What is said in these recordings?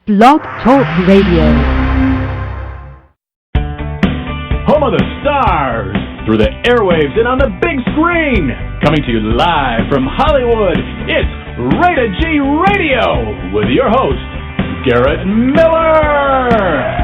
Blog Talk Radio. Home of the stars, through the airwaves and on the big screen. Coming to you live from Hollywood, it's Rated G Radio with your host, Garrett Miller.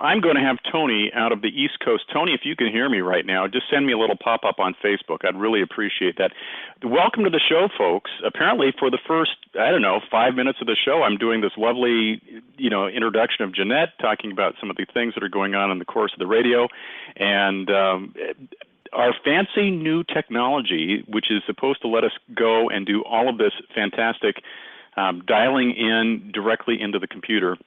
I'm going to have Tony out of the East Coast. Tony, if you can hear me right now, just send me a little pop-up on Facebook. I'd really appreciate that. Welcome to the show, folks. Apparently, for the first, 5 minutes of the show, I'm doing this lovely, introduction of Janette, talking about some of the things that are going on in the course of the radio. And our fancy new technology, which is supposed to let us go and do all of this fantastic dialing in directly into the computer,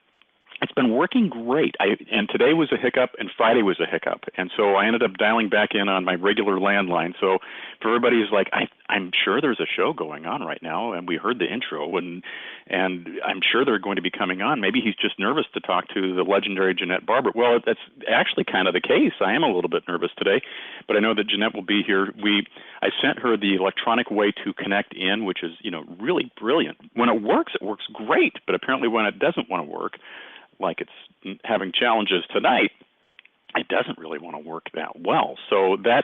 It's been working great. And today was a hiccup, and Friday was a hiccup, and so I ended up dialing back in on my regular landline. So for everybody who's like, I'm sure there's a show going on right now, and we heard the intro, and I'm sure they're going to be coming on. Maybe he's just nervous to talk to the legendary Janette Barber. Well, that's actually kind of the case. I am a little bit nervous today, but I know that Janette will be here. I sent her the electronic way to connect in, which is really brilliant. When it works great, but apparently when it doesn't want to work, like it's having challenges tonight, it doesn't really want to work that well. So that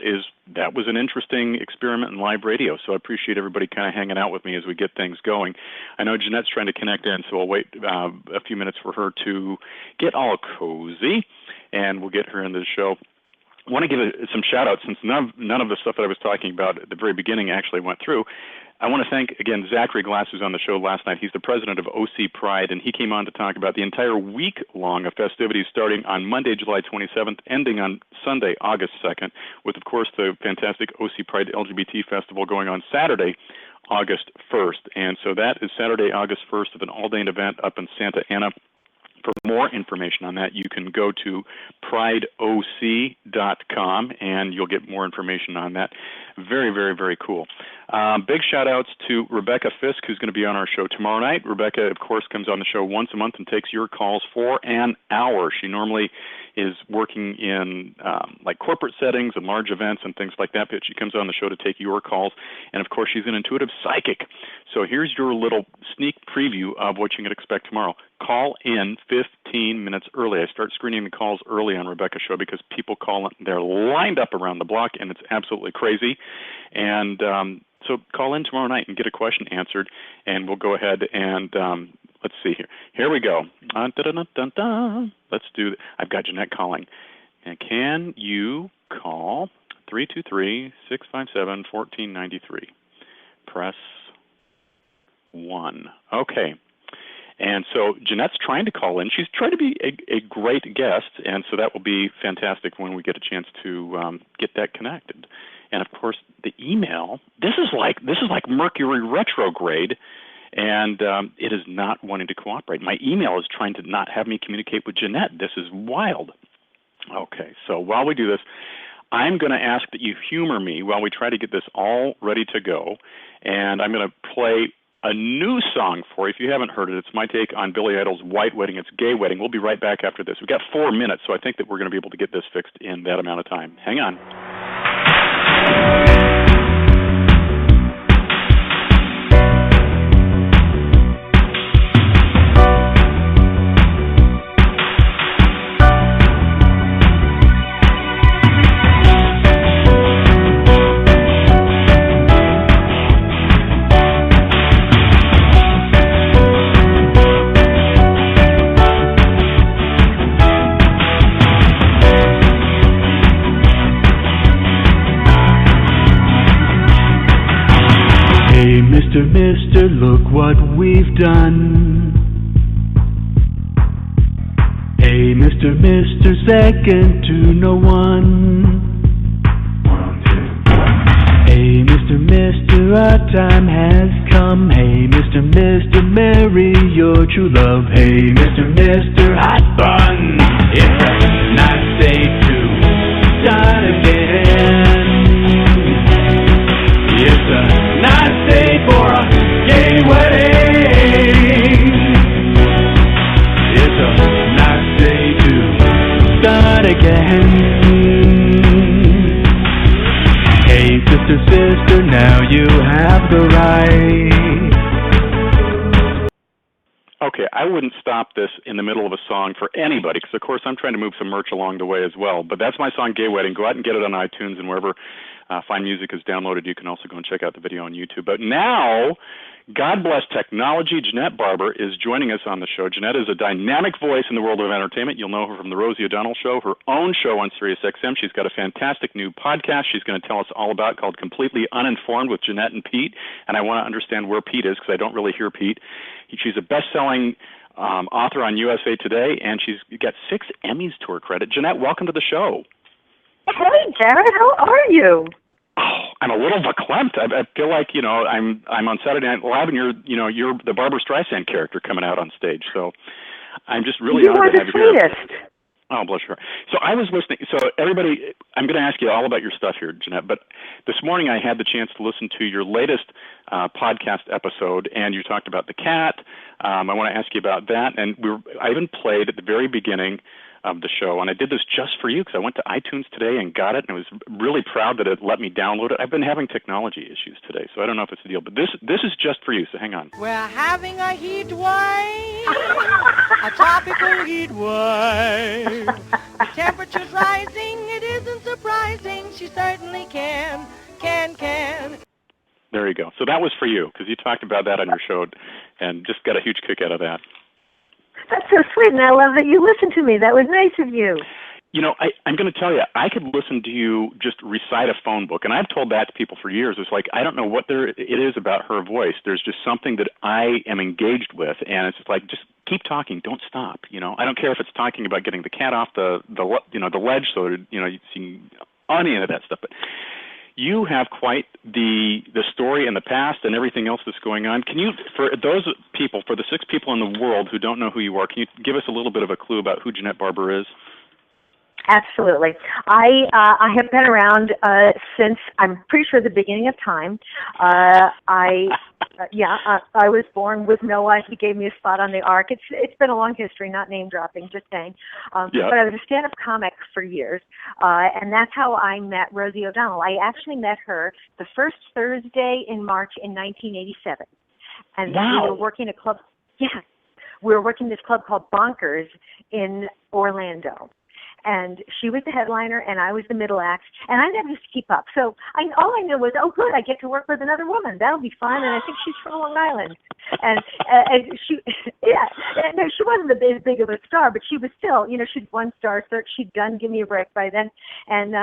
was an interesting experiment in live radio. So I appreciate everybody kind of hanging out with me as we get things going. I know Janette's trying to connect in, so I'll wait a few minutes for her to get all cozy, and we'll get her into the show. I want to give some shout-outs since none of the stuff that I was talking about at the very beginning actually went through. I want to thank, again, Zachary Glass, who's on the show last night. He's the president of OC Pride, and he came on to talk about the entire week-long of festivities starting on Monday, July 27th, ending on Sunday, August 2nd, with, of course, the fantastic OC Pride LGBT Festival going on Saturday, August 1st. And so that is Saturday, August 1st, of an all-day event up in Santa Ana. For more information on that, you can go to prideoc.com, and you'll get more information on that. Very, very, very cool. Big shout-outs to Rebecca Fisk, who's going to be on our show tomorrow night. Rebecca, of course, comes on the show once a month and takes your calls for an hour. She normally is working in like corporate settings and large events and things like that, but she comes on the show to take your calls. And, of course, she's an intuitive psychic. So here's your little sneak preview of what you can expect tomorrow. Call in 15 minutes early. I start screening the calls early on Rebecca's show because people call in. They're lined up around the block, and it's absolutely crazy. And so call in tomorrow night and get a question answered, and we'll go ahead and let's see here. Here we go. Let's do it. I've got Janette calling. And can you call 323-657-1493? Press 1. Okay. And so Janette's trying to call in. She's trying to be a great guest, and so that will be fantastic when we get a chance to get that connected. And of course, the email. This is like Mercury retrograde, and it is not wanting to cooperate. My email is trying to not have me communicate with Janette. This is wild. Okay, so while we do this, I'm going to ask that you humor me while we try to get this all ready to go, and I'm going to play a new song for you. If you haven't heard it, it's my take on Billy Idol's White Wedding. It's Gay Wedding. We'll be right back after this. We've got 4 minutes, so I think that we're going to be able to get this fixed in that amount of time. Hang on. Mister, look what we've done. Hey, Mister, second to no one. Hey, Mister, our time has come. Hey, Mister, marry your true love. Hey, Mister, hot bun. It's a nice day to start again. It's a nice day for a gay wedding. It's a nice day to start again. Hey, sister, now you have the right. Okay, I wouldn't stop this in the middle of a song for anybody because, of course, I'm trying to move some merch along the way as well. But that's my song, Gay Wedding. Go out and get it on iTunes and wherever fine music is downloaded. You can also go and check out the video on YouTube. But now, God bless technology, Janette Barber is joining us on the show. Janette is a dynamic voice in the world of entertainment. You'll know her from The Rosie O'Donnell Show, her own show on SiriusXM. She's got a fantastic new podcast she's going to tell us all about called Completely Uninformed with Janette and Pete. And I want to understand where Pete is because I don't really hear Pete. She's a best-selling author on USA Today, and she's got 6 Emmys to her credit. Janette, welcome to the show. Hey, Garrett, how are you? Oh, I'm a little verklempt. I feel like I'm on Saturday Night Live, and you're the Barbra Streisand character coming out on stage. So I'm just really You honored are to have the you here. sweetest. Oh, bless her. So I was listening. So everybody, I'm going to ask you all about your stuff here, Janette. But this morning I had the chance to listen to your latest podcast episode, and you talked about the cat. I want to ask you about that. And I even played at the very beginning of the show, and I did this just for you because I went to iTunes today and got it, and I was really proud that it let me download it. I've been having technology issues today, so I don't know if it's a deal, but this is just for you, so hang on. We're having a heat wave, a tropical heat wave. The temperature's rising, it isn't surprising, she certainly can. There you go. So that was for you, because you talked about that on your show, and just got a huge kick out of that. That's so sweet, and I love that you listened to me. That was nice of you. You know, I'm going to tell you, I could listen to you just recite a phone book, and I've told that to people for years. It's like, I don't know what it is about her voice. There's just something that I am engaged with, and it's just like, just keep talking, don't stop. You know, I don't care if it's talking about getting the cat off the ledge, so you can on any of that stuff, but you have quite the story and the past and everything else that's going on. Can you, for those people, for the 6 people in the world who don't know who you are, can you give us a little bit of a clue about who Janette Barber is? Absolutely. I have been around since, I'm pretty sure, the beginning of time. I was born with Noah. He gave me a spot on the ark. It's been a long history, not name dropping, just saying. But I was a stand-up comic for years, and that's how I met Rosie O'Donnell. I actually met her the first Thursday in March in 1987, and we were working a club. Yeah, we were working this club called Bonkers in Orlando. And she was the headliner, and I was the middle act, and I never used to keep up. So all I knew was, oh, good, I get to work with another woman. That'll be fun, and I think she's from Long Island. And she, no, she wasn't as big of a star, but she was still, she'd won Star Search. She'd done Give Me a Break by then. And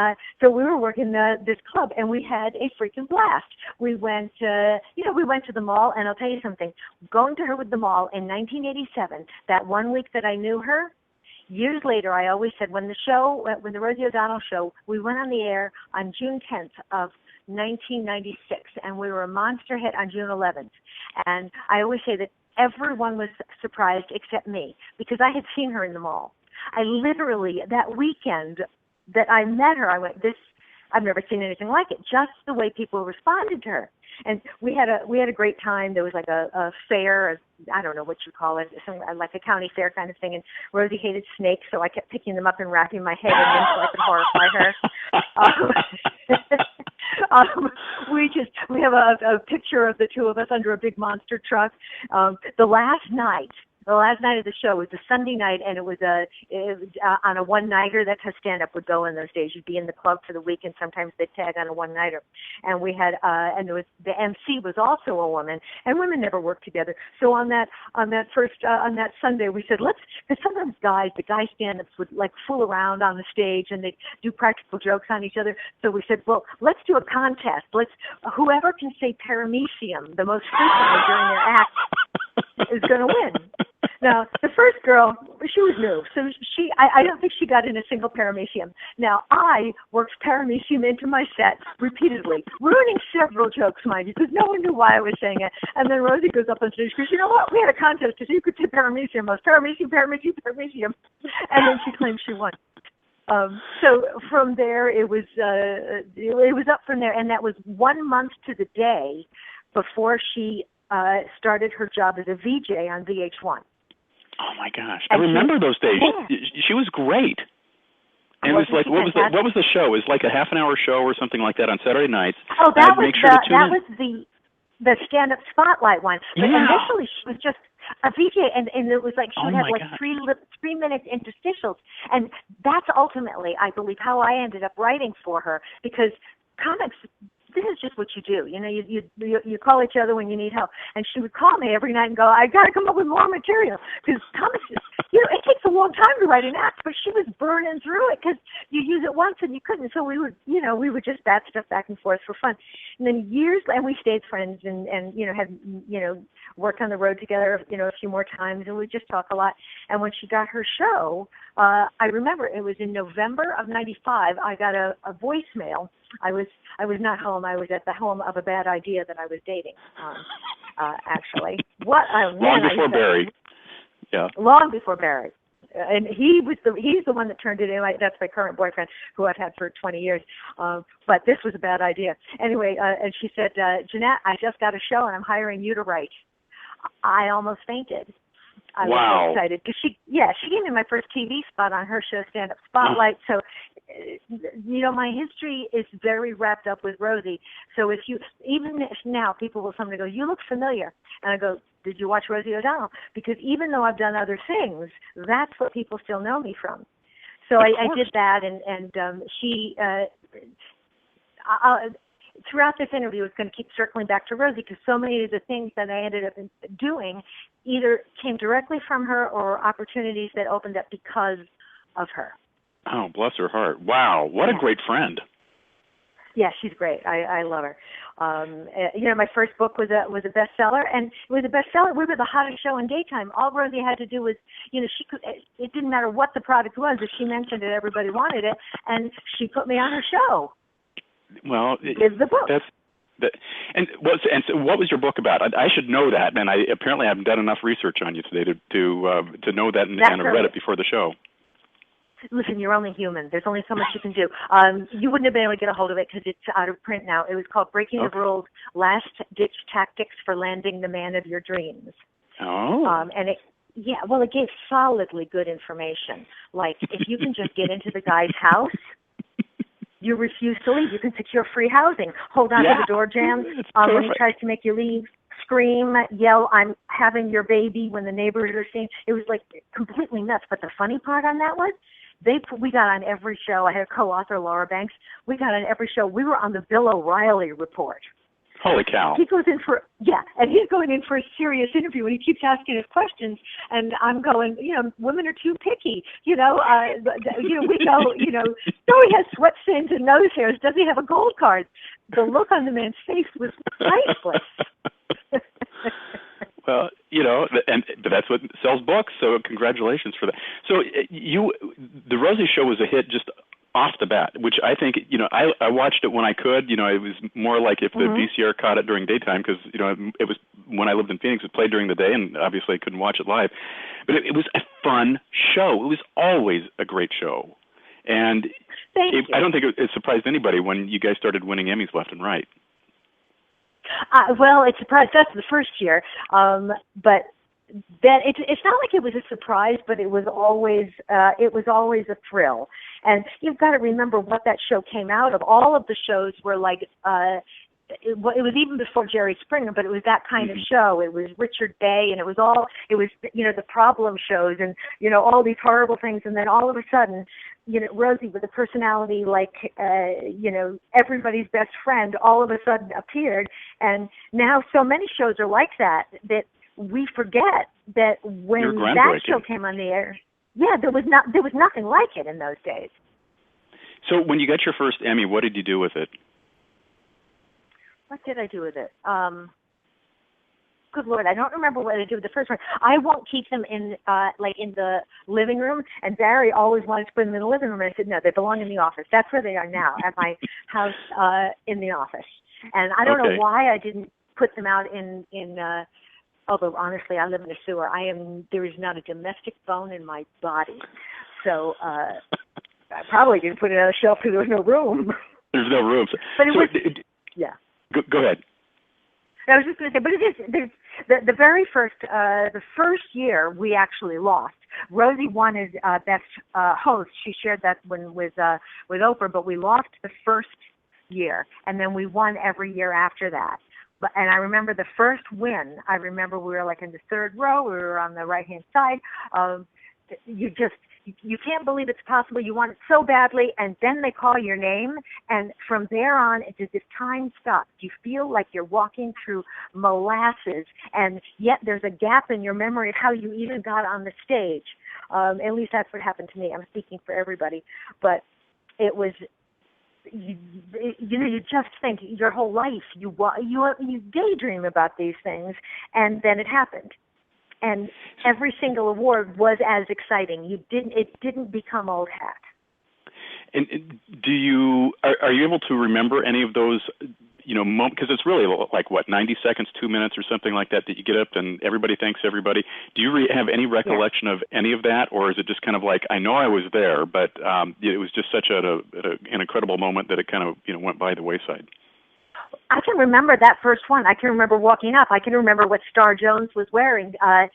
so we were working this club, and we had a freaking blast. We went to the mall, and I'll tell you something. Going to her with the mall in 1987, that 1 week that I knew her, years later, I always said when the Rosie O'Donnell show, we went on the air on June 10th of 1996, and we were a monster hit on June 11th. And I always say that everyone was surprised except me, because I had seen her in the mall. I literally, that weekend that I met her, I went, I've never seen anything like it, just the way people responded to her. And we had a great time. There was like a fair, I don't know what you call it, like a county fair kind of thing. And Rosie hated snakes, so I kept picking them up and wrapping my head in them so I could horrify her. We have a picture of the two of us under a big monster truck. The last night of the show was a Sunday night, and it was on a one-nighter. That's how stand-up would go in those days. You'd be in the club for the week, and sometimes they'd tag on a one-nighter. And we had, and there was, the MC was also a woman, and women never worked together. So on that Sunday, we said, because sometimes the guy stand-ups would like fool around on the stage, and they'd do practical jokes on each other. So we said, well, let's do a contest. Whoever can say paramecium the most frequently during their act is going to win. Now, the first girl, she was new, so I don't think she got in a single paramecium. Now, I worked paramecium into my set repeatedly, ruining several jokes, mind you, because no one knew why I was saying it. And then Rosie goes up on stage and goes, you know what, we had a contest to see who could say paramecium. I was paramecium. And then she claimed she won. So from there, it was up from there, and that was 1 month to the day before she started her job as a VJ on VH1. Oh my gosh! I remember those days. Yeah. She was great. And it was like, what was the show? It was like a half-an-hour show or something like that on Saturday nights. Oh, that was the stand-up spotlight one. But initially, she was just a VJ, and it was like she would have like 3 minutes interstitials, and that's ultimately, I believe, how I ended up writing for her, because comics. This is just what you do. You call each other when you need help. And she would call me every night and go, I got to come up with more material. Because comics, it takes a long time to write an act, but she was burning through it because you use it once and you couldn't. So we would just bat stuff back and forth for fun. And then and we stayed friends and had, worked on the road together, a few more times, and we just talk a lot. And when she got her show, I remember it was in November of 95, I got a voicemail. I was not home. I was at the home of a bad idea that I was dating, actually. Long before Barry. Yeah. Long before Barry. And he's the one that turned it in. That's my current boyfriend, who I've had for 20 years. But this was a bad idea. Anyway, and she said, Janette, I just got a show, and I'm hiring you to write. I almost fainted. I was so excited because she gave me my first TV spot on her show, Stand Up Spotlight. So, my history is very wrapped up with Rosie. So even now, people will suddenly go, "You look familiar," and I go, "Did you watch Rosie O'Donnell?" Because even though I've done other things, that's what people still know me from. So I did that, and she. Throughout this interview, I was going to keep circling back to Rosie because so many of the things that I ended up doing either came directly from her or opportunities that opened up because of her. Oh, bless her heart. Wow, what a great friend. Yeah, she's great. I love her. My first book was a bestseller, and it was a bestseller. We were the hottest show in daytime. All Rosie had to do was, it didn't matter what the product was. If she mentioned it, everybody wanted it, and she put me on her show. Well, with the book. And so what was your book about? I should know that, and I apparently haven't done enough research on you today to know that, and I read it before the show. Listen, you're only human. There's only so much you can do. You wouldn't have been able to get a hold of it because it's out of print now. It was called Breaking the Rules, Last-Ditch Tactics for Landing the Man of Your Dreams. Oh. And it gave solidly good information. Like, if you can just get into the guy's house, you refuse to leave. You can secure free housing. Hold on to the door jam when he tries to make you leave. Scream, yell, "I'm having your baby" when the neighbors are seeing. It was like completely nuts. But the funny part on that was, we got on every show. I had a co-author, Laura Banks. We got on every show. We were on the Bill O'Reilly report. Holy cow. He goes in and he's going in for a serious interview, and he keeps asking us questions, and I'm going, women are too picky, we go, so he has sweat stains and nose hairs. Does he have a gold card? The look on the man's face was priceless. Well, but that's what sells books, so congratulations for that. So the Rosie show was a hit just off the bat, which I think, I watched it when I could. It was more like if the VCR caught it during daytime because, it was when I lived in Phoenix, it played during the day, and obviously I couldn't watch it live. But it was a fun show. It was always a great show. And I don't think it surprised anybody when you guys started winning Emmys left and right. Well, it surprised us the first year, but then it's not like it was a surprise, but it was always a thrill. And you've got to remember what that show came out of. All of the shows were like it was even before Jerry Springer, but it was that kind of show. It was Richard Day, and it was the problem shows, and all these horrible things. And then all of a sudden, Rosie, with a personality like everybody's best friend, all of a sudden appeared. And now so many shows are like that we forget that when that show came on the air, there was nothing like it in those days. So when you got your first Emmy, what did you do with it? What did I do with it? Good Lord, I don't remember what I did with the first one. I won't keep them in the living room, and Barry always wanted to put them in the living room, and I said, no, they belong in the office. That's where they are now, at my house in the office. And I don't know why I didn't put them out in although honestly, I live in a sewer. There is not a domestic bone in my body. So I probably didn't put it on a shelf because there was no room. There's no room. But it was, yeah. Go ahead. I was just going to say, but it is the very first year we actually lost. Rosie won as best host. She shared that one with Oprah, but we lost the first year, and then we won every year after that. And I remember the first win. I remember we were like in the third row. We were on the right-hand side. You can't believe it's possible. You want it so badly, and then they call your name, and from there on, it's as if time stops. You feel like you're walking through molasses, and yet there's a gap in your memory of how you even got on the stage. At least that's what happened to me. I'm speaking for everybody, but it was. You just think your whole life you daydream about these things, and then it happened. And every single award was as exciting. It didn't become old hat. And are you able to remember any of those because it's really like, what, 90 seconds, 2 minutes or something like that you get up and everybody thanks everybody. Do you have any recollection of any of that, or is it just kind of like, I know I was there, but it was just such an incredible moment that it kind of went by the wayside? I can remember that first one. I can remember walking up. I can remember what Star Jones was wearing, and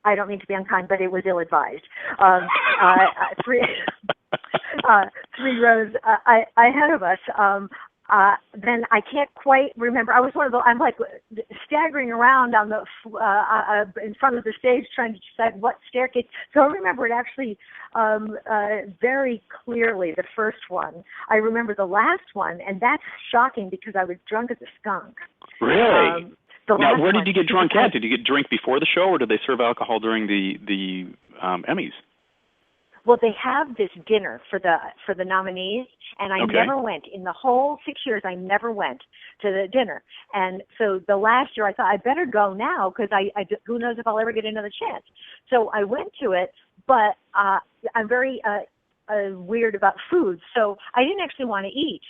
I don't mean to be unkind, but it was ill-advised. Three rows ahead of us. Then I can't quite remember. I was one of I'm like staggering around on the in front of the stage trying to decide what staircase. So I remember it actually very clearly, the first one. I remember the last one, and that's shocking because I was drunk as a skunk. Really? Now, where did you get drunk at? Did you get drunk before the show, or did they serve alcohol during the Emmys? Well, they have this dinner for the nominees, and I never went. In the whole 6 years, I never went to the dinner. And so the last year, I thought, I better go now, because who knows if I'll ever get another chance. So I went to it, but I'm very weird about food, so I didn't actually want to eat.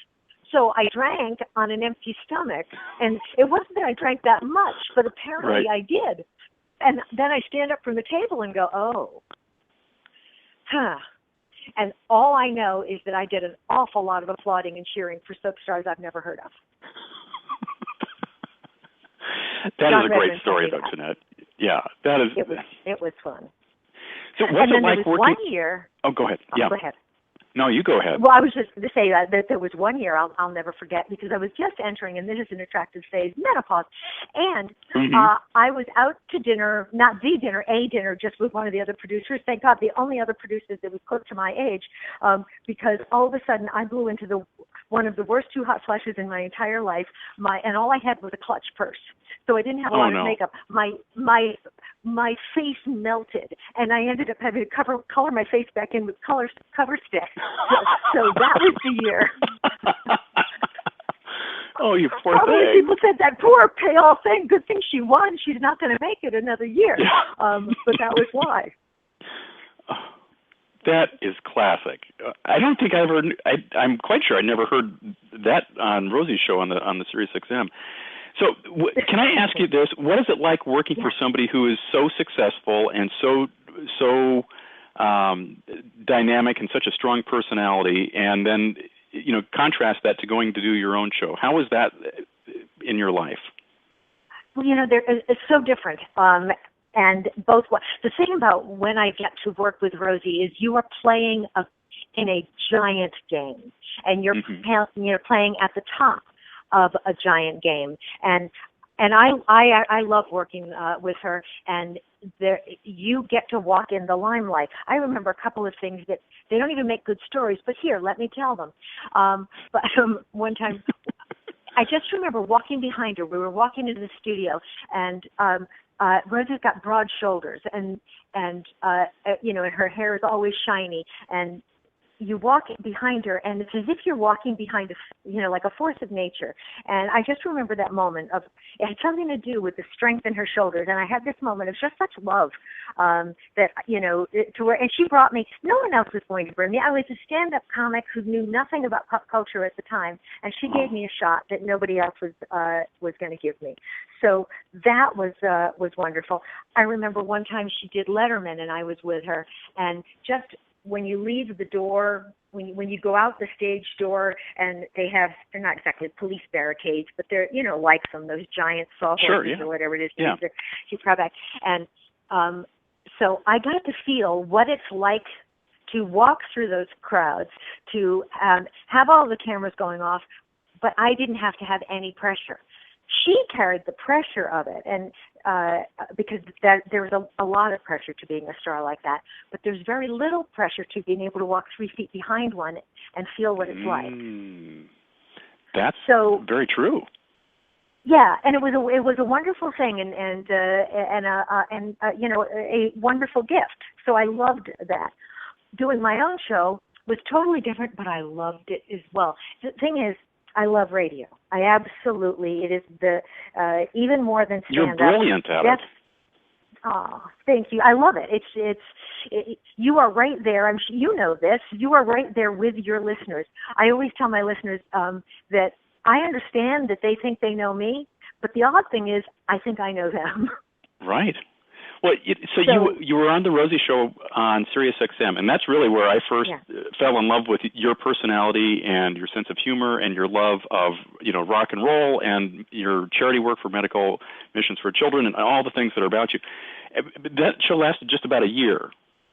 So I drank on an empty stomach, and it wasn't that I drank that much, but apparently I did. And then I stand up from the table and go, oh. And all I know is that I did an awful lot of applauding and cheering for soap stars I've never heard of. That is a great story, though, Janette. Yeah, that is. It was fun. So what's it like working? 1 year. Oh, go ahead. Yeah. Go ahead. No, you go ahead. Well, I was just going to say that there was 1 year I'll never forget, because I was just entering, and this is an attractive phase, menopause. And I was out to dinner, not the dinner, a dinner, just with one of the other producers. Thank God, the only other producers that was close to my age, because all of a sudden I blew into one of the worst too hot flushes in my entire life. And all I had was a clutch purse. So I didn't have a lot of makeup. My face melted, and I ended up having to color my face back in with cover stick. So that was the year. Oh, you poor Probably thing. People said, that poor pale thing, good thing she won. She's not going to make it another year. But that was why. That is classic. I don't think I'm quite sure I never heard that on Rosie's show on the Sirius XM. So can I ask you this? What is it like working for somebody who is so successful and so dynamic and such a strong personality, and then contrast that to going to do your own show? How is that in your life? Well, it's so different. And both. The thing about when I get to work with Rosie is you are playing in a giant game, and you're playing at the top of a giant game, and I love working with her, and you get to walk in the limelight. I remember a couple of things that they don't even make good stories, but here, let me tell them. But one time, I just remember walking behind her. We were walking into the studio, and Rosie's got broad shoulders, and her hair is always shiny, and you walk behind her, and it's as if you're walking behind like a force of nature. And I just remember that moment it had something to do with the strength in her shoulders. And I had this moment of just such love that, to where, and she brought me, no one else was going to bring me. I was a stand-up comic who knew nothing about pop culture at the time, and she gave me a shot that nobody else was going to give me. So that was wonderful. I remember one time she did Letterman, and I was with her, and just when you leave the door, when you go out the stage door, and they're not exactly police barricades, but they're, like those giant sawhorses or whatever it is. Yeah. She's proud back. And so I got to feel what it's like to walk through those crowds, to have all the cameras going off, but I didn't have to have any pressure. She carried the pressure of it, and because there was a lot of pressure to being a star like that, but there's very little pressure to being able to walk 3 feet behind one and feel what it's like. That's very true. Yeah, and it was a wonderful thing, and a wonderful gift. So I loved that. Doing my own show was totally different, but I loved it as well. The thing is, I love radio. It is even more than stand-up. You're brilliant at it. Oh, thank you. I love it. You are right there. You know this. You are right there with your listeners. I always tell my listeners that I understand that they think they know me, but the odd thing is I think I know them. Right. Well, so you were on the Rosie Show on Sirius XM, and that's really where I first fell in love with your personality and your sense of humor and your love of rock and roll and your charity work for medical missions for children and all the things that are about you. That show lasted just about a year,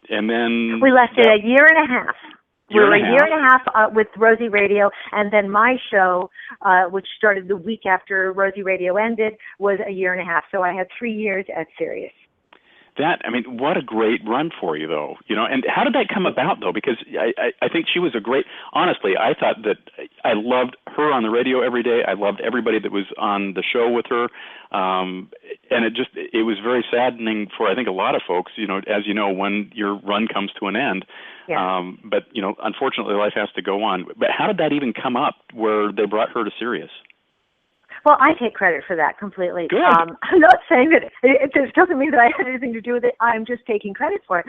and then we lasted a year and a half. We were a year and a half with Rosie Radio, and then my show, which started the week after Rosie Radio ended, was a year and a half. So I had 3 years at Sirius. What a great run for you, though. And how did that come about, though? Because I think she was honestly, I thought that I loved her on the radio every day. I loved everybody that was on the show with her. And it was very saddening for, I think, a lot of folks, as you know, when your run comes to an end. Yeah. But, unfortunately, life has to go on. But how did that even come up where they brought her to Sirius? Well, I take credit for that completely. Good. I'm not saying that it doesn't mean that I had anything to do with it. I'm just taking credit for it.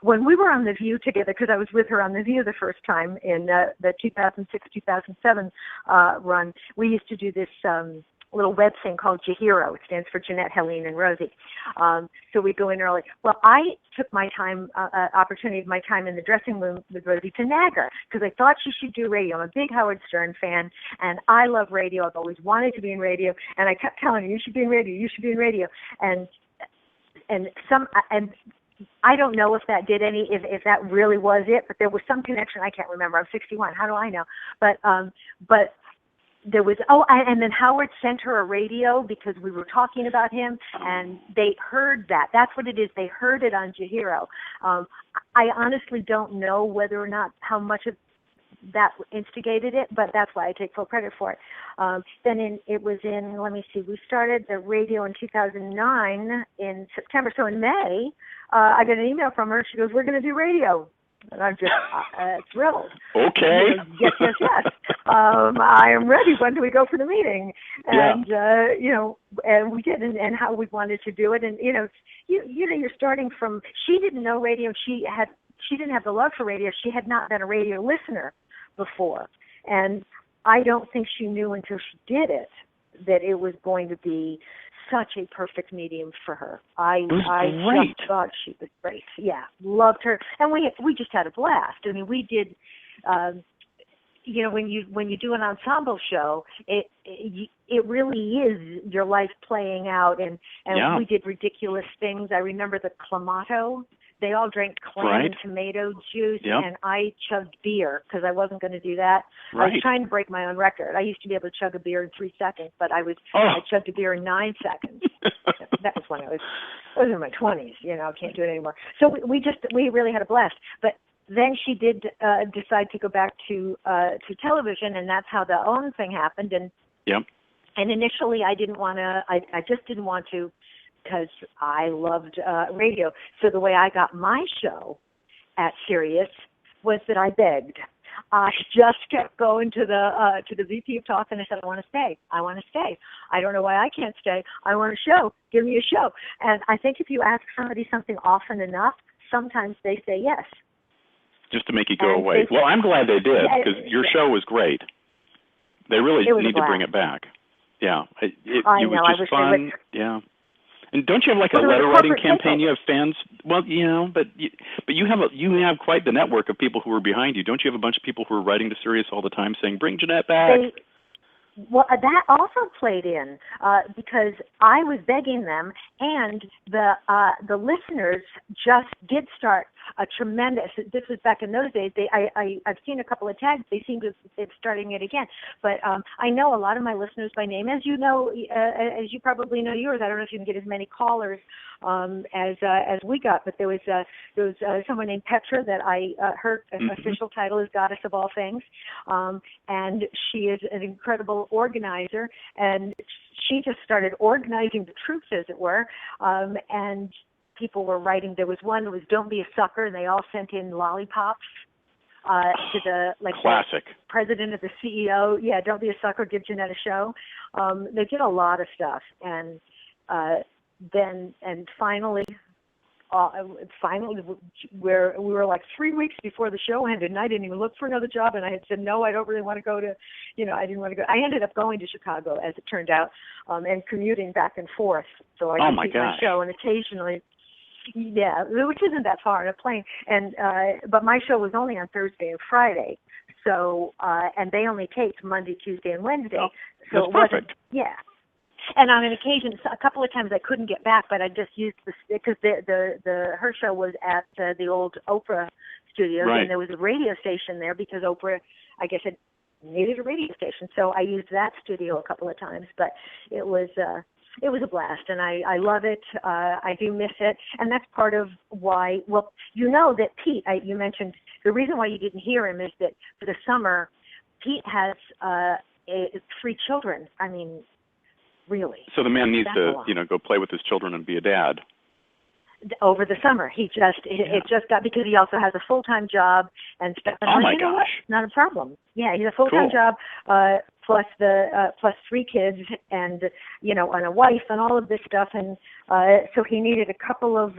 When we were on The View together, because I was with her on The View the first time in the 2006-2007 run, we used to do this little web thing called Jahiro. It stands for Janette, Helene, and Rosie. So we go in early. Well, I took my time, opportunity of my time in the dressing room with Rosie to nag her because I thought she should do radio. I'm a big Howard Stern fan, and I love radio. I've always wanted to be in radio, and I kept telling her, you should be in radio, you should be in radio. And I don't know if that did if that really was it, but there was some connection. I can't remember. I'm 61. How do I know? But there was, and then Howard sent her a radio because we were talking about him, and they heard that. That's what it is. They heard it on Jahiro. I honestly don't know whether or not how much of that instigated it, but that's why I take full credit for it. We started the radio in 2009 in September. So in May, I got an email from her. She goes, we're going to do radio. And I'm just thrilled. Okay. Yes. I am ready. When do we go for the meeting? And and we did, and how we wanted to do it. And you're starting from. She didn't know radio. She didn't have the love for radio. She had not been a radio listener before, and I don't think she knew until she did it that it was going to be such a perfect medium for her. I just thought she was great. Yeah, loved her, and we just had a blast. I mean, we did. When you do an ensemble show, it really is your life playing out, and we did ridiculous things. I remember the Clamato. They all drank clam and tomato juice, and I chugged beer because I wasn't going to do that. Right. I was trying to break my own record. I used to be able to chug a beer in 3 seconds, but I chugged a beer in 9 seconds. That was when I was in my 20s. I can't do it anymore. So we really had a blast. But then she did decide to go back to television, and that's how the OWN thing happened. And initially, I just didn't want to. Because I loved radio. So the way I got my show at Sirius was that I begged. I just kept going to the VP of Talk, and I said, I want to stay. I want to stay. I don't know why I can't stay. I want a show. Give me a show. And I think if you ask somebody something often enough, sometimes they say yes. Just to make you go away. Well, I'm glad they did, because your show was great. They really need to bring it back. Yeah. It was just fun. Yeah. And don't you have like a letter writing campaign? You have fans. Well, but you have quite the network of people who are behind you. Don't you have a bunch of people who are writing to Sirius all the time saying, "Bring Janette back"? Well, that also played in because I was begging them, and the listeners just did start a tremendous. This was back in those days. I've seen a couple of tags. They seem to be starting it again. But I know a lot of my listeners by name, as you know, as you probably know yours. I don't know if you can get as many callers as we got, but there was someone named Petra that her official title is Goddess of All Things, and she is an incredible organizer, and she just started organizing the troops, as it were, and people were writing. There was one that was "Don't be a sucker," and they all sent in lollipops to the classic the president of the CEO. Yeah, "Don't be a sucker. Give Janette a show." They did a lot of stuff, and finally, where we were like 3 weeks before the show ended, and I didn't even look for another job, and I had said, no, I don't really want to go to, I didn't want to go. I ended up going to Chicago, as it turned out, and commuting back and forth. So I could keep my show, and occasionally, which isn't that far in a plane. And but my show was only on Thursday and Friday, so and they only taped Monday, Tuesday, and Wednesday. Oh, so that's perfect. And on an occasion, a couple of times I couldn't get back, but I just used because her show was at the old Oprah studios, right. And there was a radio station there because Oprah, I guess, had needed a radio station, so I used that studio a couple of times. But it was a blast, and I love it. I do miss it, and that's part of why. Well, that Pete, you mentioned the reason why you didn't hear him is that for the summer, Pete has 3 children. I mean. Really. So the man needs to, go play with his children and be a dad. Over the summer, it just got, because he also has a full-time job and stuff. And oh my gosh! Not a problem. Yeah, he's a full-time job plus 3 kids and and a wife and all of this stuff, and so he needed a couple of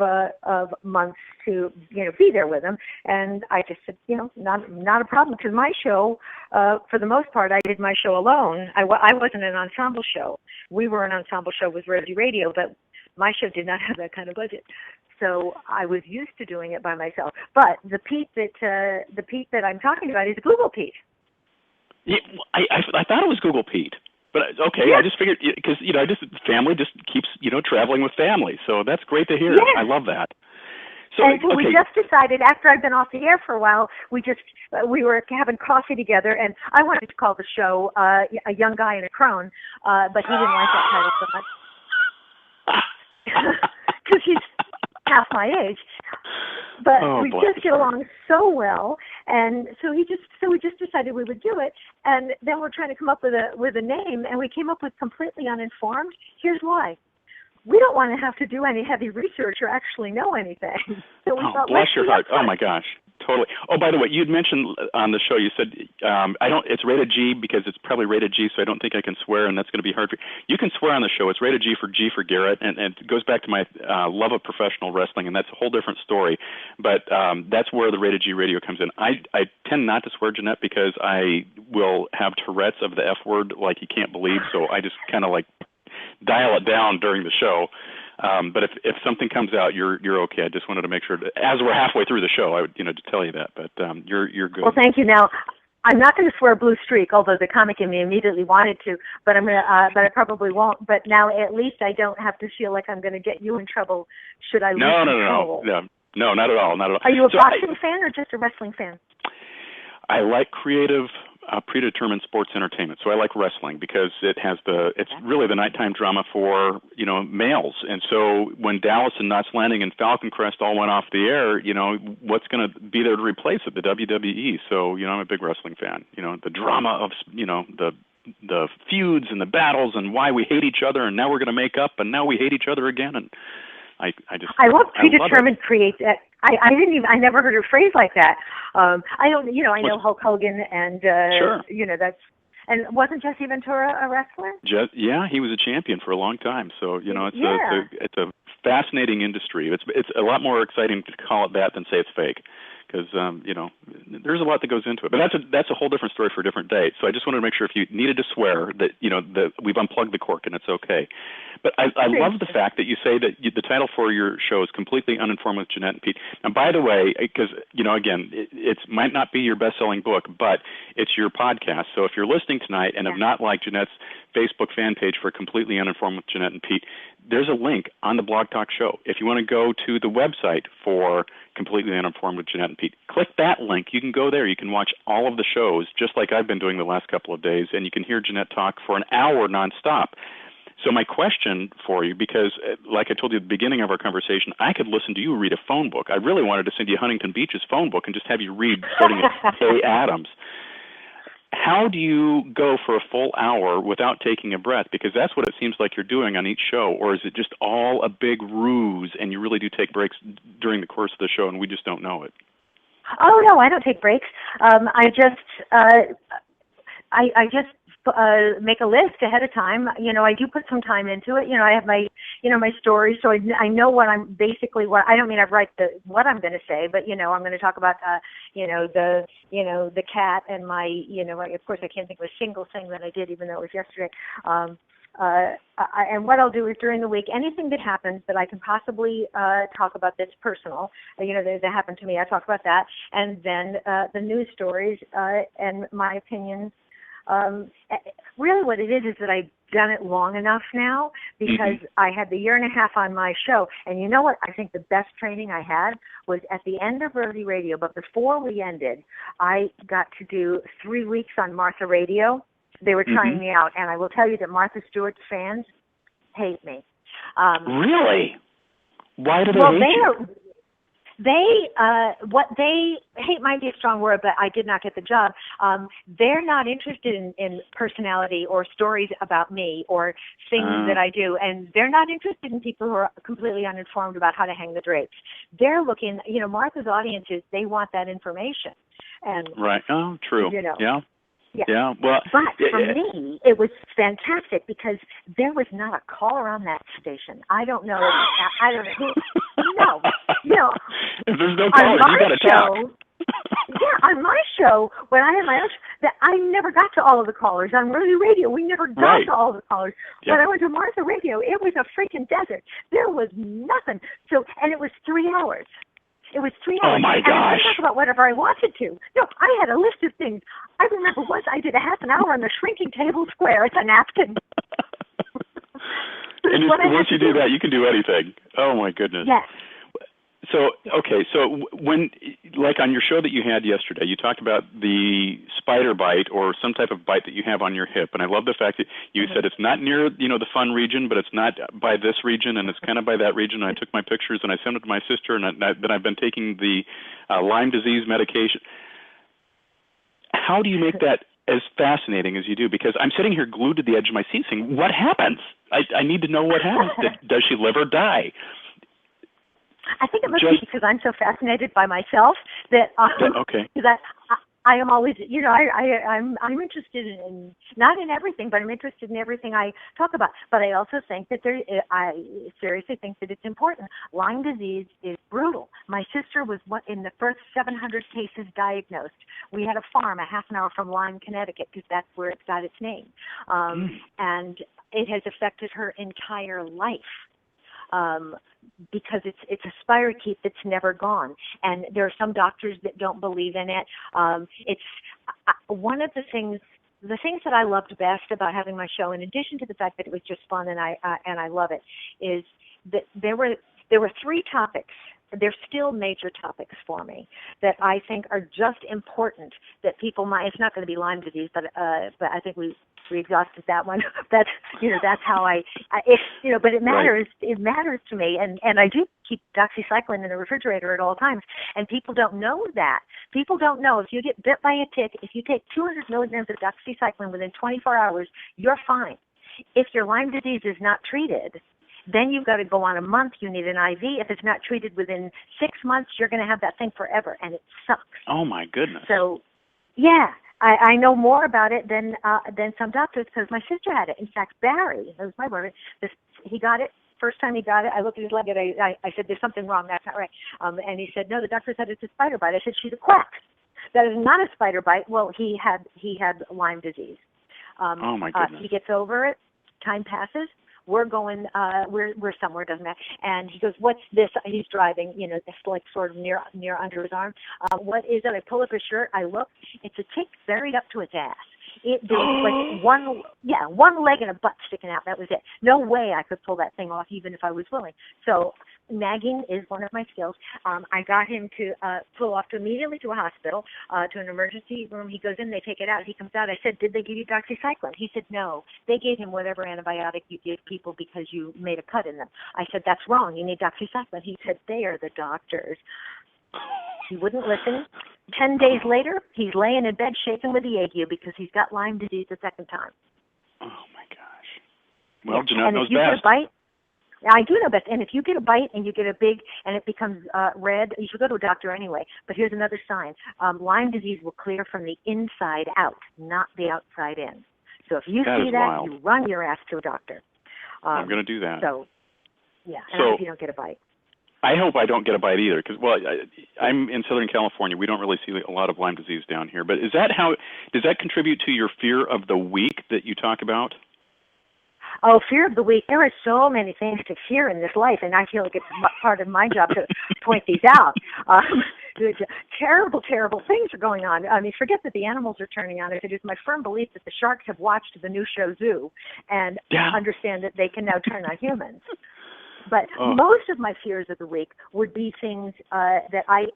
months to be there with him. And I just said, not a problem, because my show, for the most part, I did my show alone. I wasn't an ensemble show. We were an ensemble show with Reggie Radio, but my show did not have that kind of budget, so I was used to doing it by myself. But the Pete that I'm talking about is Google Pete. Yeah, I thought it was Google Pete, but okay, yeah. I just figured because family just keeps traveling with family, so that's great to hear. Yeah. I love that. So, we just decided after I'd been off the air for a while, we were having coffee together, and I wanted to call the show A Young Guy and a Crone, but he didn't like that title so much. Because he's half my age, but we just get along so well, and so we just decided we would do it, and then we're trying to come up with a name, and we came up with Completely Uninformed. Here's why: we don't want to have to do any heavy research or actually know anything. So we thought, bless your heart! Oh my gosh. Totally. Oh, by the way, you'd mentioned on the show, you said it's rated G because it's probably rated G, so I don't think I can swear, and that's going to be hard for you. You can swear on the show. It's rated G for Garrett, and it goes back to my love of professional wrestling, and that's a whole different story. But that's where the rated G radio comes in. I tend not to swear, Janette, because I will have Tourette's of the F word like you can't believe, so I just kind of dial it down during the show. But if something comes out, you're okay. I just wanted to make sure that as we're halfway through the show, I would to tell you that. But you're good. Well, thank you. Now, I'm not going to swear blue streak, although the comic in me immediately wanted to. But but I probably won't. But now at least I don't have to feel like I'm going to get you in trouble. Should I lose control? No, not at all. Not at all. Are you a boxing fan or just a wrestling fan? I like creative, predetermined sports entertainment. So I like wrestling because it's really the nighttime drama for, males. And so when Dallas and Knots Landing and Falcon Crest all went off the air, what's going to be there to replace it? The WWE. So, I'm a big wrestling fan. The drama of, the feuds and the battles and why we hate each other, and now we're going to make up, and now we hate each other again. And I love predetermined create. I never heard a phrase like that. I know Hulk Hogan and sure. That's, and wasn't Jesse Ventura a wrestler? Yeah, he was a champion for a long time. So it's a fascinating industry. It's a lot more exciting to call it that than say it's fake, because there's a lot that goes into it. But that's a whole different story for a different day. So I just wanted to make sure if you needed to swear that that we've unplugged the cork and it's okay. But I love the fact that you say that the title for your show is Completely Uninformed with Janette and Pete. And by the way, because again, it might not be your best-selling book, but it's your podcast. So if you're listening tonight and have not liked Janette's Facebook fan page for Completely Uninformed with Janette and Pete, there's a link on the Blog Talk Show. If you want to go to the website for Completely Uninformed with Janette and Pete, click that link. You can go there. You can watch all of the shows, just like I've been doing the last couple of days, and you can hear Janette talk for an hour nonstop. So my question for you, because like I told you at the beginning of our conversation, I could listen to you read a phone book. I really wanted to send you Huntington Beach's phone book and just have you read starting at Kay Adams. How do you go for a full hour without taking a breath? Because that's what it seems like you're doing on each show. Or is it just all a big ruse and you really do take breaks during the course of the show and we just don't know it? Oh, no, I don't take breaks. I just make a list ahead of time. I do put some time into it. I have my stories, so I know what I'm basically I don't mean I write what I'm going to say, but I'm going to talk about the cat and my of course I can't think of a single thing that I did, even though it was yesterday. And what I'll do is during the week, anything that happens that I can possibly talk about that's personal, that happened to me, I talk about that, and then the news stories and my opinions. Really what it is that I've done it long enough now because I had the year and a half on my show. And you know what? I think the best training I had was at the end of early radio. But before we ended, I got to do 3 weeks on Martha Radio. They were trying me out. And I will tell you that Martha Stewart's fans hate me. Really? Why do they hate you? They hate might be a strong word, but I did not get the job. They're not interested in personality or stories about me or things that I do, and they're not interested in people who are completely uninformed about how to hang the drapes. They're looking, Martha's audiences, they want that information. And right. Oh, true. Yeah. Yeah. Well, but for me, it was fantastic because there was not a caller on that station. I don't know. I don't know. No. If there's no caller, you got to talk. On my show, when I had my own show, I never got to all of the callers. On early radio, we never got to all of the callers. Yeah. When I went to Martha Radio, it was a freaking desert. There was nothing. And it was 3 hours. It was 3 hours. Oh, my gosh. And I could talk about whatever I wanted to. No, I had a list of things. I remember once I did a half an hour on the shrinking table square. It's a napkin. And once you do that, you can do anything. Oh, my goodness. Yes. So when, like on your show that you had yesterday, you talked about the spider bite or some type of bite that you have on your hip, and I love the fact that you said it's not near, the fun region, but it's not by this region, and it's kind of by that region. And I took my pictures and I sent it to my sister, and then I've been taking the Lyme disease medication. How do you make that as fascinating as you do? Because I'm sitting here glued to the edge of my seat saying, what happens? I need to know what happens. Does she live or die? I think it must be because I'm so fascinated by myself that I am always, I'm interested in not in everything, but I'm interested in everything I talk about. But I also think that I seriously think that it's important. Lyme disease is brutal. My sister was in the first 700 cases diagnosed. We had a farm a half an hour from Lyme, Connecticut, because that's where it got its name, and it has affected her entire life. Because it's a spirochete that's never gone, and there are some doctors that don't believe in it. It's one of the things that I loved best about having my show, in addition to the fact that it was just fun and I love it, is that there were 3 topics. They're still major topics for me that I think are just important that people might. It's not going to be Lyme disease, but I think we exhausted that one. That's how but it matters. Right. It matters to me, and I do keep doxycycline in the refrigerator at all times. And people don't know that. People don't know if you get bit by a tick, if you take 200 milligrams of doxycycline within 24 hours, you're fine. If your Lyme disease is not treated, then you've got to go on a month. You need an IV. If it's not treated within 6 months, you're going to have that thing forever, and it sucks. Oh my goodness. So, yeah. I know more about it than some doctors because my sister had it. In fact, Barry, that was my brother, he got it. First time he got it, I looked at his leg and I said, there's something wrong, that's not right. And he said, no, the doctor said it's a spider bite. I said, she's a quack. That is not a spider bite. Well, he had Lyme disease. Oh my goodness. He gets over it, time passes. We're going, we're somewhere, doesn't matter. And he goes, what's this? He's driving, it's like sort of near under his arm. What is it? I pull up his shirt. I look. It's a tick buried up to its ass. There was like one leg and a butt sticking out. That was it. No way I could pull that thing off, even if I was willing. So nagging is one of my skills. I got him to flew off immediately to a hospital, to an emergency room. He goes in, they take it out. He comes out. I said, did they give you doxycycline? He said, no. They gave him whatever antibiotic you give people because you made a cut in them. I said, that's wrong. You need doxycycline. He said, they are the doctors. He wouldn't listen. 10 days later, he's laying in bed shaking with the ague because he's got Lyme disease the second time. Oh, my gosh. Well, Janette knows best. And if you get a bite, I do know best. And if you get a bite and you get a big, and it becomes red, you should go to a doctor anyway. But here's another sign. Lyme disease will clear from the inside out, not the outside in. So if you That see is that, wild. you run your ass to a doctor. I'm going to do that. So, yeah, and So- I hope you don't get a bite. I hope I don't get a bite either, because I'm in Southern California. We don't really see a lot of Lyme disease down here. But does that contribute to your fear of the weak that you talk about? Oh, fear of the weak. There are so many things to fear in this life, and I feel like it's part of my job to point these out. Terrible, terrible things are going on. I mean, forget that the animals are turning on us. It is my firm belief that the sharks have watched the new show Zoo and understand that they can now turn on humans. But most of my fears of the week would be things that I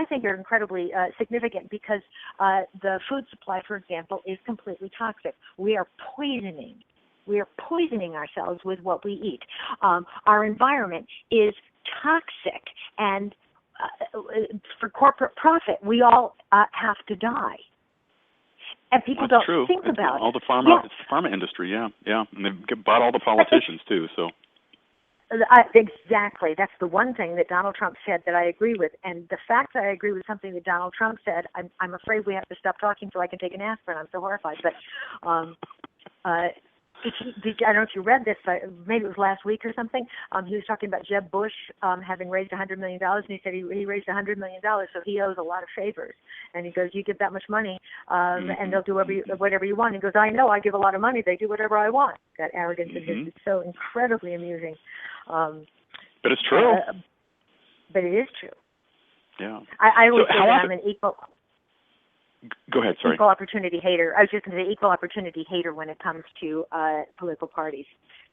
think are incredibly significant, because the food supply, for example, is completely toxic. We are poisoning ourselves with what we eat. Our environment is toxic, and for corporate profit, we all have to die. And people That's don't think about it. All the pharma, it's the pharma industry, yeah. And they've bought all the politicians, too, so. Exactly. That's the one thing that Donald Trump said that I agree with. And the fact that I agree with something that Donald Trump said, I'm afraid we have to stop talking so I can take an aspirin. I'm so horrified. But I don't know if you read this, maybe it was last week or something. He was talking about Jeb Bush having raised $100 million, and he said he raised $100 million, so he owes a lot of favors. And he goes, you give that much money, and they'll do whatever you want. He goes, I know, I give a lot of money, they do whatever I want. That arrogance of his is so incredibly amusing. But it's true. But it is true. Yeah. I always say that I'm an equal... Go ahead, sorry. Equal opportunity hater. I was just going to say equal opportunity hater when it comes to political parties.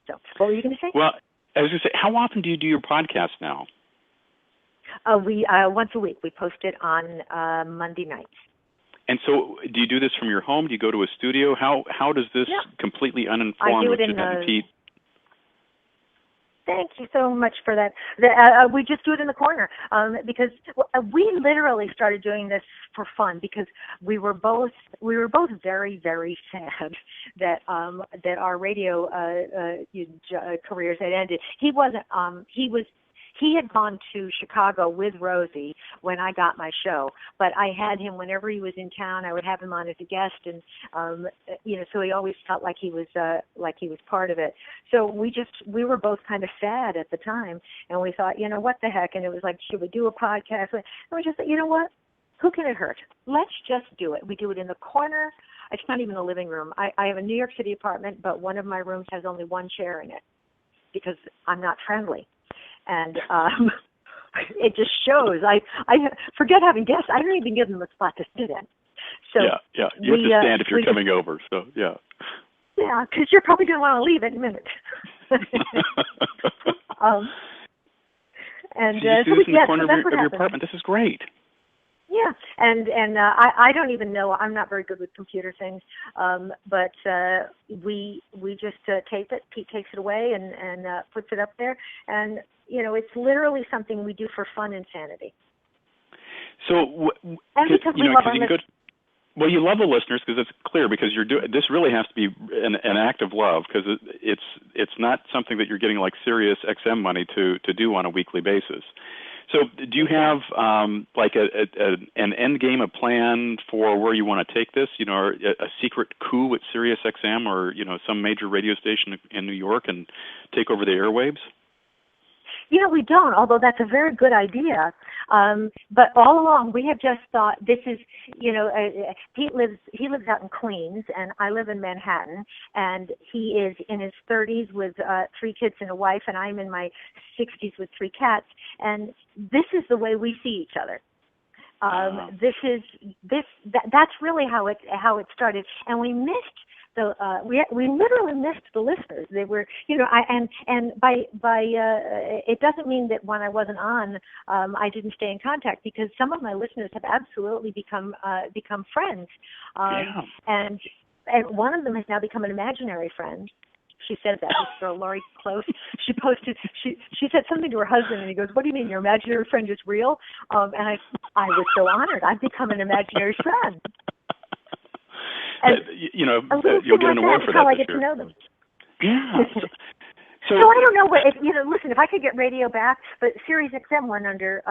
So, what were you going to say? Well, I was going to say, how often do you do your podcast now? We once a week. We post it on Monday nights. And so, do you do this from your home? Do you go to a studio? How does this completely uninformed with Janette and Pete? Thank you so much for that. We just do it in the corner because we literally started doing this for fun, because we were both very, very sad that our radio careers had ended. He had gone to Chicago with Rosie when I got my show, but I had him whenever he was in town. I would have him on as a guest, and so he always felt like he was part of it. So we were both kind of sad at the time, and we thought, what the heck? And it was like, should we do a podcast? And we just thought, you know what? Who can it hurt? Let's just do it. We do it in the corner. It's not even a living room. I have a New York City apartment, but one of my rooms has only one chair in it because I'm not friendly. And it just shows. I forget having guests. I don't even give them a spot to sit in. So yeah. You have to stand if you're coming over. So yeah. Yeah, because you're probably going to want to leave in a minute. And so you do this in the corner of your apartment. This is great. Yeah, and I don't even know. I'm not very good with computer things, but we just tape it. Pete takes it away and puts it up there, and it's literally something we do for fun and sanity. So, and because we love our listeners. Well, you love the listeners because it's clear, because this really has to be an act of love, because it's not something that you're getting like Sirius XM money to do on a weekly basis. So do you have like an end game, a plan for where you want to take this, or a secret coup at Sirius XM or, some major radio station in New York and take over the airwaves? We don't, although that's a very good idea. But all along, we have just thought this is, Pete lives out in Queens, and I live in Manhattan, and he is in his 30s with 3 kids and a wife, and I'm in my 60s with 3 cats, and this is the way we see each other. That's really how it started, and we missed. So we literally missed the listeners. They were, and by it doesn't mean that when I wasn't on, I didn't stay in contact, because some of my listeners have absolutely become friends, and one of them has now become an imaginary friend. She said that, this girl Lori Close. She posted. She said something to her husband, and he goes, "What do you mean your imaginary friend is real?" And I was so honored. I've become an imaginary friend. You'll get an award for that how I this get year. to know them. Yeah. So I don't know what. Listen, if I could get radio back, but Sirius XM went under.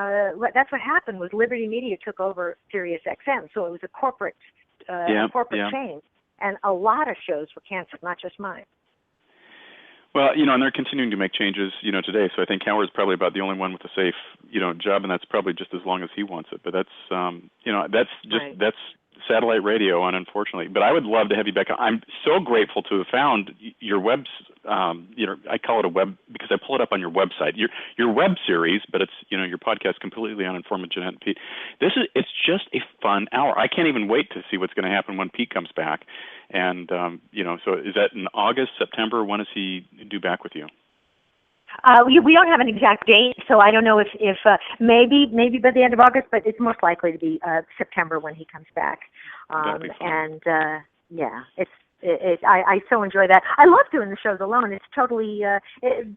That's what happened. Was Liberty Media took over Sirius XM, so it was a corporate chain. And a lot of shows were canceled, not just mine. Well, and they're continuing to make changes, today. So I think Howard's probably about the only one with a safe, job, and that's probably just as long as he wants it. But that's, that's just Right. that's satellite radio, and unfortunately. But I would love to have you back. I'm so grateful to have found your web's, I call it a web because I pull it up on your website. Your web series, but it's, your podcast, Completely Uninformed with Janette and Pete. It's just a fun hour. I can't even wait to see what's going to happen when Pete comes back. And, so is that in August, September? When does he do back with you? We don't have an exact date, so I don't know if maybe by the end of August, but it's most likely to be September when he comes back. That'd be fun. And I so enjoy that. I love doing the shows alone. It's totally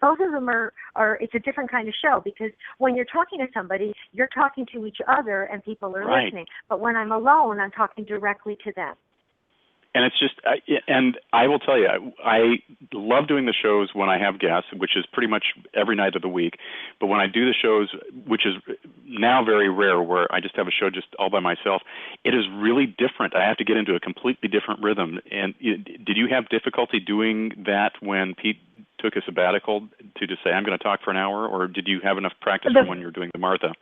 both of them are it's a different kind of show because when you're talking to somebody, you're talking to each other and people are Right. listening. But when I'm alone, I'm talking directly to them. And it's just, and I will tell you, I love doing the shows when I have guests, which is pretty much every night of the week. But when I do the shows, which is now very rare, where I just have a show just all by myself, it is really different. I have to get into a completely different rhythm. And did you have difficulty doing that when Pete took a sabbatical to just say, I'm going to talk for an hour, or did you have enough practice from when you were doing the Martha?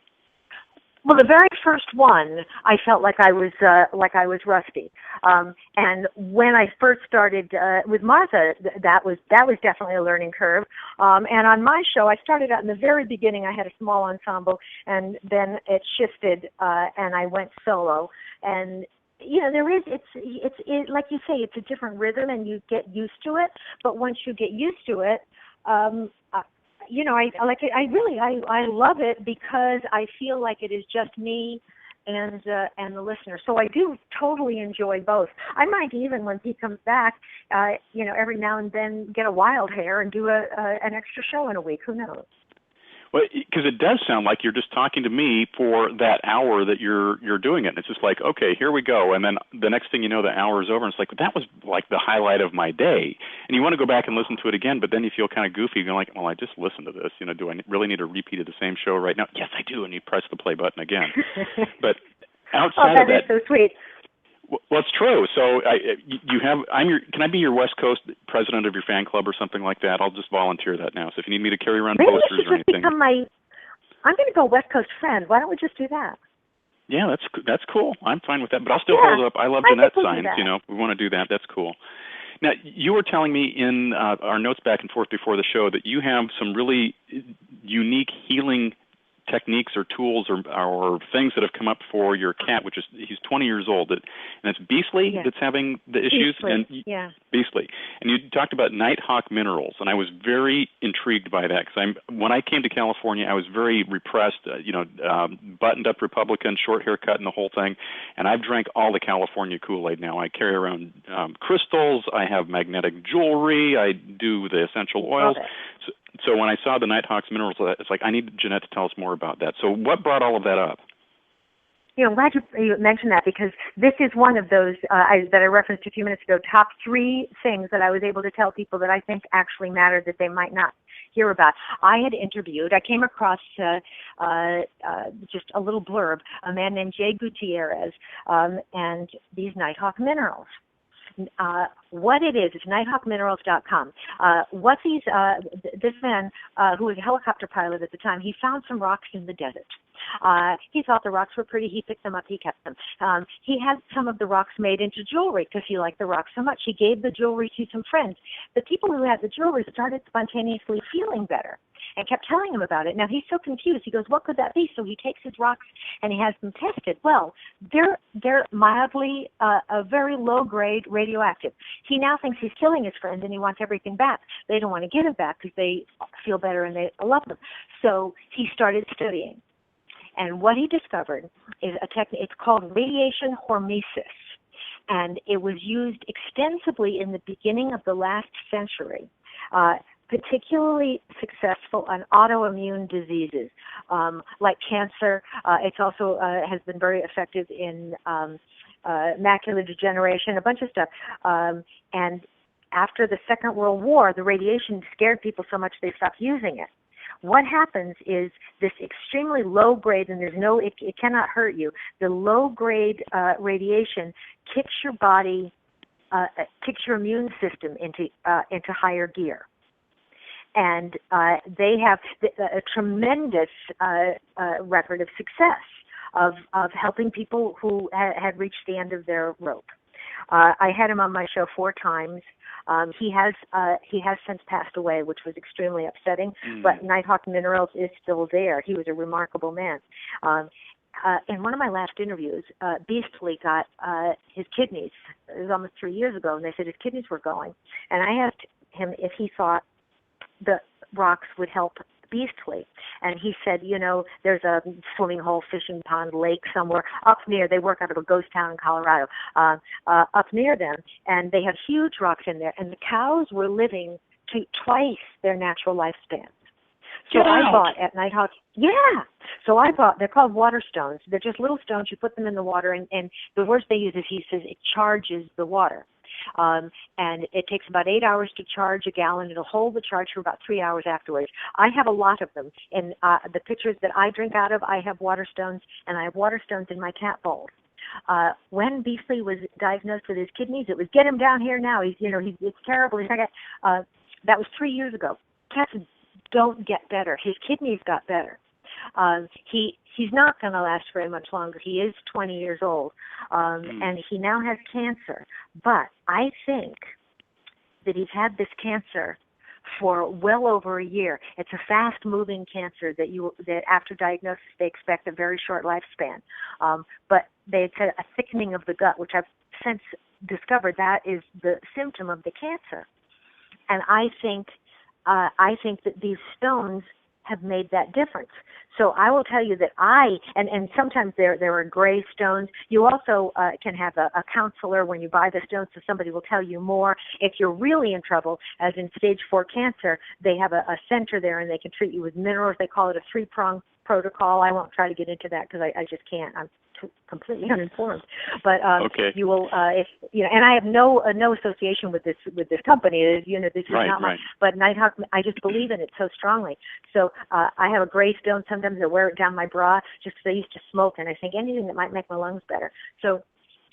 Well, the very first one, I felt like I was rusty. And when I first started with Martha, that was definitely a learning curve. And on my show, I started out in the very beginning. I had a small ensemble, and then it shifted, and I went solo. And it's like you say, it's a different rhythm, and you get used to it. But once you get used to it, I like it. I love it because I feel like it is just me and the listener. So I do totally enjoy both. I might even, when Pete comes back, every now and then get a wild hair and do an extra show in a week. Who knows? Well, because it does sound like you're just talking to me for that hour that you're doing it. And it's just like, okay, here we go. And then the next thing you know, the hour is over. And it's like, that was like the highlight of my day. And you want to go back and listen to it again, but then you feel kind of goofy. You're like, well, I just listened to this. Do I really need a repeat of the same show right now? Yes, I do. And you press the play button again. But outside of that, is so sweet. Well, it's true. So can I be your West Coast president of your fan club or something like that? I'll just volunteer that now. So if you need me to carry around Maybe posters or anything. I'm going to go West Coast friend. Why don't we just do that? Yeah, that's cool. I'm fine with that. But I'll still hold up. I love Janette signs. We want to do that. That's cool. Now, you were telling me in our notes back and forth before the show that you have some really unique healing techniques or tools or things that have come up for your cat, which is, he's 20 years old, and it's Beasley that's having the issues. Beasley. And you talked about Nighthawk Minerals, and I was very intrigued by that because when I came to California, I was very repressed, buttoned up Republican, short haircut and the whole thing, and I've drank all the California Kool-Aid now. I carry around crystals, I have magnetic jewelry, I do the essential oils. So when I saw the Nighthawks Minerals, it's like, I need Janette to tell us more about that. So what brought all of that up? I'm glad you mentioned that because this is one of those that I referenced a few minutes ago, top 3 things that I was able to tell people that I think actually mattered that they might not hear about. I came across just a little blurb, a man named Jay Gutierrez, and these Nighthawk Minerals. What it is, it's nighthawkminerals.com. This man, who was a helicopter pilot at the time, he found some rocks in the desert. He thought the rocks were pretty. He picked them up. He kept them. He had some of the rocks made into jewelry because he liked the rocks so much. He gave the jewelry to some friends. The people who had the jewelry started spontaneously feeling better and kept telling him about it. Now, he's so confused. He goes, what could that be? So he takes his rocks and he has them tested. Well, they're mildly, a very low-grade radioactive. He now thinks he's killing his friends and he wants everything back. They don't want to give it back because they feel better and they love them. So he started studying. And what he discovered is a technique. It's called radiation hormesis. And it was used extensively in the beginning of the last century, particularly successful on autoimmune diseases like cancer. It's also has been very effective in macular degeneration, a bunch of stuff. And after the Second World War, the radiation scared people so much they stopped using it. What happens is this extremely low grade, and it cannot hurt you. The low grade radiation kicks your body kicks your immune system into higher gear. And they have a tremendous record of success of helping people who had reached the end of their rope. I had him on my show 4 times. He has since passed away, which was extremely upsetting. But Nighthawk Minerals is still there. He was a remarkable man. In one of my last interviews, Beastly got his kidneys. It was almost 3 years ago, and they said his kidneys were going. And I asked him if he thought the rocks would help Beastly. And he said, there's a swimming hole, fishing pond, lake somewhere up near. They work out of a ghost town in Colorado, up near them. And they have huge rocks in there. And the cows were living to twice their natural lifespan. So I bought at Nighthawk. Yeah. So I bought, they're called water stones. They're just little stones. You put them in the water, and the words they use is, he says, it charges the water. And it takes about 8 hours to charge a gallon. It'll hold the charge for about 3 hours afterwards. I have a lot of them. In the pitchers that I drink out of, I have water stones, and I have water stones in my cat bowls. When Beastly was diagnosed with his kidneys, it was, get him down here now. It's terrible. He's not that was 3 years ago. Cats don't get better. His kidneys got better. He's not going to last very much longer. He is 20 years old, and he now has cancer. But I think that he's had this cancer for well over a year. It's a fast-moving cancer that after diagnosis they expect a very short lifespan. But they said a thickening of the gut, which I've since discovered that is the symptom of the cancer. And I think that these stones have made that difference. So I will tell you that and sometimes there are gray stones. You also can have a counselor when you buy the stones, so somebody will tell you more. If you're really in trouble, as in stage 4 cancer, they have a center there, and they can treat you with minerals. They call it a 3-prong protocol. I won't try to get into that because I just can't. I'm completely uninformed. But okay. You will, and I have no association with this company. This is not my. But Nighthawk, I just believe in it so strongly. So I have a gray stone. Sometimes I wear it down my bra just because I used to smoke, and I think anything that might make my lungs better. So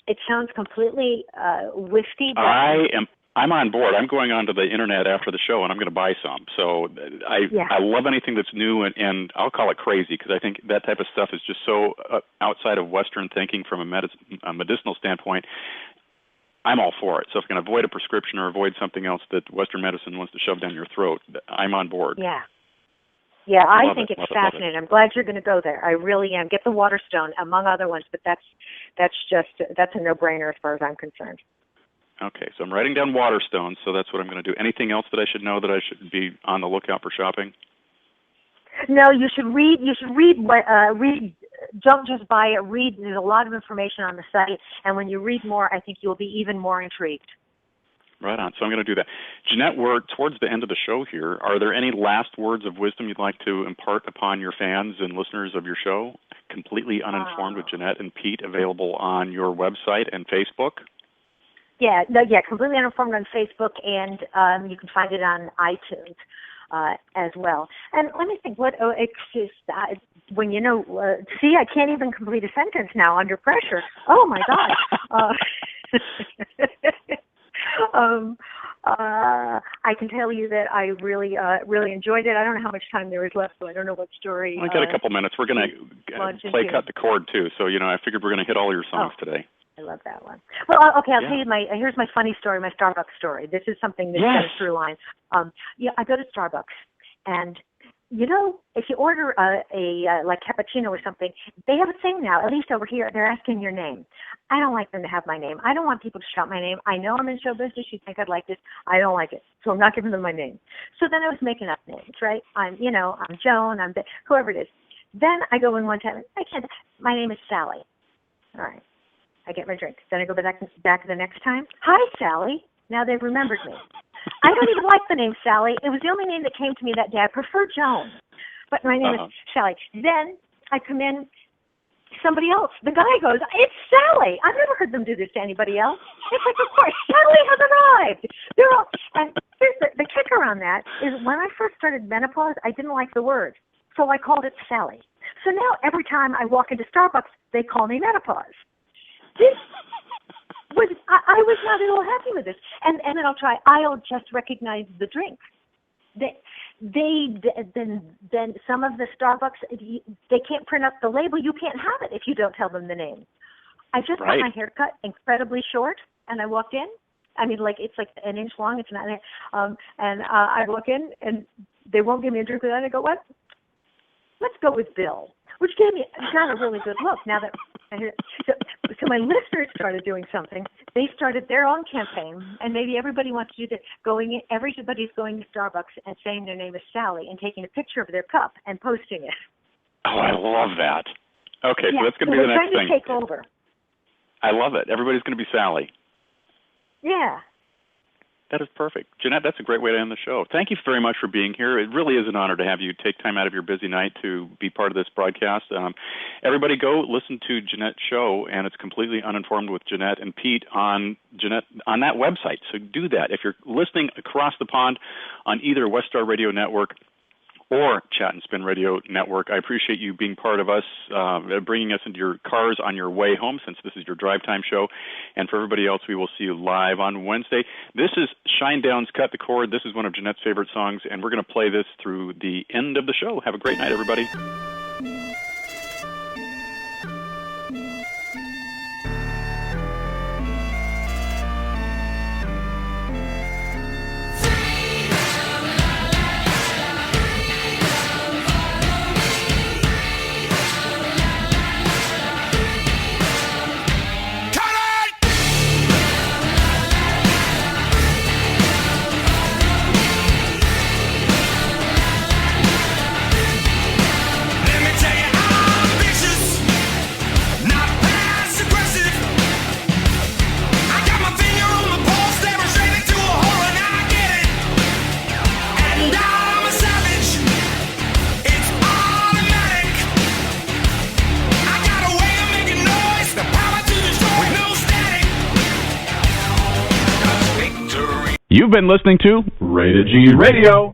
it sounds completely whiskey. But I'm on board. I'm going onto the internet after the show, and I'm going to buy some. So I love anything that's new, and I'll call it crazy, because I think that type of stuff is just so outside of Western thinking from a medicinal standpoint. I'm all for it. So if I can avoid a prescription or avoid something else that Western medicine wants to shove down your throat, I'm on board. Yeah. Yeah, I think it's fascinating. I'm glad you're going to go there. I really am. Get the water stone, among other ones, but that's a no-brainer as far as I'm concerned. Okay, so I'm writing down water stones, so that's what I'm going to do. Anything else that I should know that I should be on the lookout for shopping? No, you should read. Read. Don't just buy it. Read. There's a lot of information on the site, and when you read more, I think you'll be even more intrigued. Right on. So I'm going to do that. Janette, we're towards the end of the show here. Are there any last words of wisdom you'd like to impart upon your fans and listeners of your show? Completely Uninformed with Janette and Pete, available on your website and Facebook? Yeah, Completely Uninformed on Facebook, and you can find it on iTunes as well. And let me think, when see, I can't even complete a sentence now under pressure. Oh my gosh. I can tell you that I really enjoyed it. I don't know how much time there is left, so I don't know what story. I got a couple minutes. We're going to play Cut the Cord too, so I figured we're going to hit all your songs today. I love that one. Well, okay, I'll tell you here's my funny story, my Starbucks story. This is something that's got a through line. I go to Starbucks, and if you order like cappuccino or something, they have a thing now, at least over here, they're asking your name. I don't like them to have my name. I don't want people to shout my name. I know I'm in show business. You think I'd like this. I don't like it. So I'm not giving them my name. So then I was making up names, right? I'm Joan, whoever it is. Then I go in one time, my name is Sally. All right. I get my drink. Then I go back the next time. Hi, Sally. Now they've remembered me. I don't even like the name Sally. It was the only name that came to me that day. I prefer Joan, but my name is Sally. Then I come in, somebody else. The guy goes, it's Sally. I've never heard them do this to anybody else. It's like, of course, Sally has arrived. And here's the kicker on that is when I first started menopause, I didn't like the word, so I called it Sally. So now every time I walk into Starbucks, they call me menopause. I was not at all happy with this. And then I'll just recognize the drink. Then some of the Starbucks, they can't print up the label. You can't have it if you don't tell them the name. I just got my hair cut incredibly short, and I walked in. I mean, like, it's like an inch long. It's not, and I walk in, and they won't give me a drink with that. I go, what? Let's go with Bill, which got a really good look. Now that so my listeners started doing something. They started their own campaign, and maybe everybody wants to do this. Everybody's going to Starbucks and saying their name is Sally and taking a picture of their cup and posting it. Oh, I love that. Okay, yeah, so that's going to be the next thing. We're trying to take over. I love it. Everybody's going to be Sally. Yeah. That is perfect. Janette, that's a great way to end the show. Thank you very much for being here. It really is an honor to have you take time out of your busy night to be part of this broadcast. Everybody go listen to Janette's show, and it's Completely Uninformed with Janette and Pete on that website. So do that. If you're listening across the pond on either West Star Radio Network or Chat and Spin Radio Network, I appreciate you being part of us, bringing us into your cars on your way home, since this is your drive time show. And for everybody else, we will see you live on Wednesday. This is Shinedown's Cut the Cord. This is one of Janette's favorite songs, and we're going to play this through the end of the show. Have a great night, everybody. You've been listening to Rated G Radio.